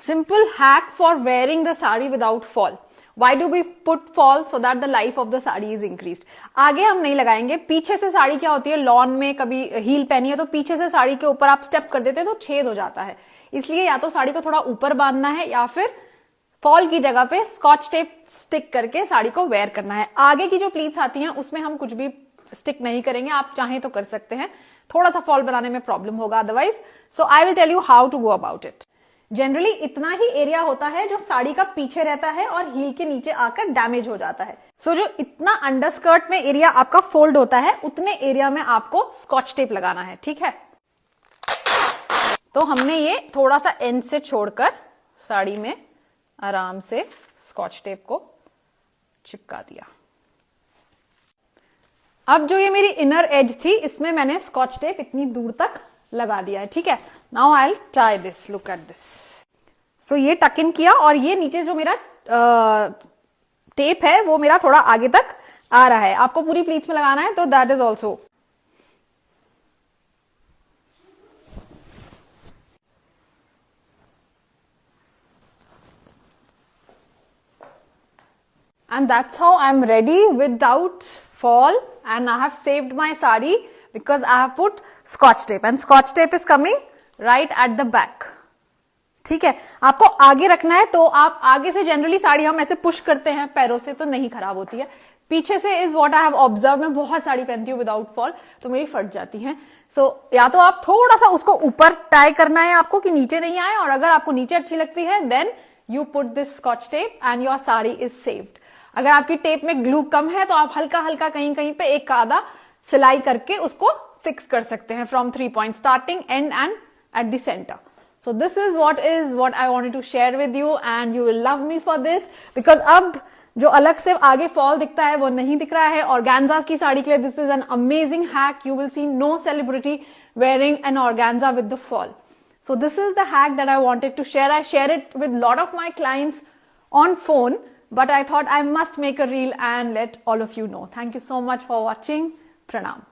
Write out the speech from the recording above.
Simple hack for wearing the sari without fall. Why do we put fall? So that the life of the sari is increased. आगे हम नहीं लगाएंगे, पीछे से साड़ी क्या होती है, लॉन में कभी हील पहनी है तो पीछे से साड़ी के ऊपर आप स्टेप कर देते हैं तो छेद हो जाता है, इसलिए या तो साड़ी को थोड़ा ऊपर बांधना है या फिर फॉल की जगह पे स्कॉच टेप स्टिक करके साड़ी को वेयर करना है। आगे की जो प्लीट्स आती हैं उसमें हम कुछ भी स्टिक नहीं करेंगे, आप चाहें तो कर सकते हैं, थोड़ा सा फॉल बनाने में प्रॉब्लम होगा otherwise. So I will tell you how to go about it. Generally इतना ही एरिया होता है जो साड़ी का पीछे रहता है और हील के नीचे आकर डैमेज हो जाता है। सो जो इतना अंडरस्कर्ट में एरिया आपका फोल्ड होता है उतने एरिया में आपको स्कॉच टेप लगाना है, ठीक है। तो हमने ये थोड़ा सा एंड से छोड़कर साड़ी में आराम से स्कॉच टेप को चिपका दिया। अब जो ये मेरी इनर एज थी इसमें मैंने स्कॉच टेप इतनी दूर तक लगा दिया है, ठीक है। Now I will try this, look at this. So ये टक इन किया और ये नीचे जो मेरा टेप है वो मेरा थोड़ा आगे तक आ रहा है। आपको पूरी प्लीट्स में लगाना है तो that is also. And that's how I'm ready without fall, and I have saved my sari because I have put scotch tape and scotch tape is coming right at the back. ठीक है, आपको आगे रखना है तो आप आगे से जनरली साड़ी हम ऐसे पुश करते हैं पैरों से तो नहीं खराब होती है, पीछे से is what I have observe. मैं बहुत साड़ी पहनती हूँ विदाउट फॉल तो मेरी फट जाती हैं। सो या तो आप थोड़ा सा उसको ऊपर टाई करना है आपको कि नीचे नहीं आए, और अगर आपको नीचे अच्छी लगती है then you put this scotch tape and your sari is saved. अगर आपकी टेप में ग्लू कम है तो आप हल्का हल्का कहीं कहीं पे एक आधा सिलाई करके उसको फिक्स कर सकते हैं from 3 point starting and at the centre. So this is what I wanted to share with you and you will love me for this because अब जो अलग से आगे फॉल दिखता है वो नहीं दिख रहा है। ऑर्गेन्जा की साड़ी के लिए this is an amazing hack. You will see no celebrity wearing an organza with the fall. So this is the hack that I wanted to share. I share it with a lot of my clients on phone, but I thought I must make a reel and let all of you know. Thank you so much for watching. Pranam.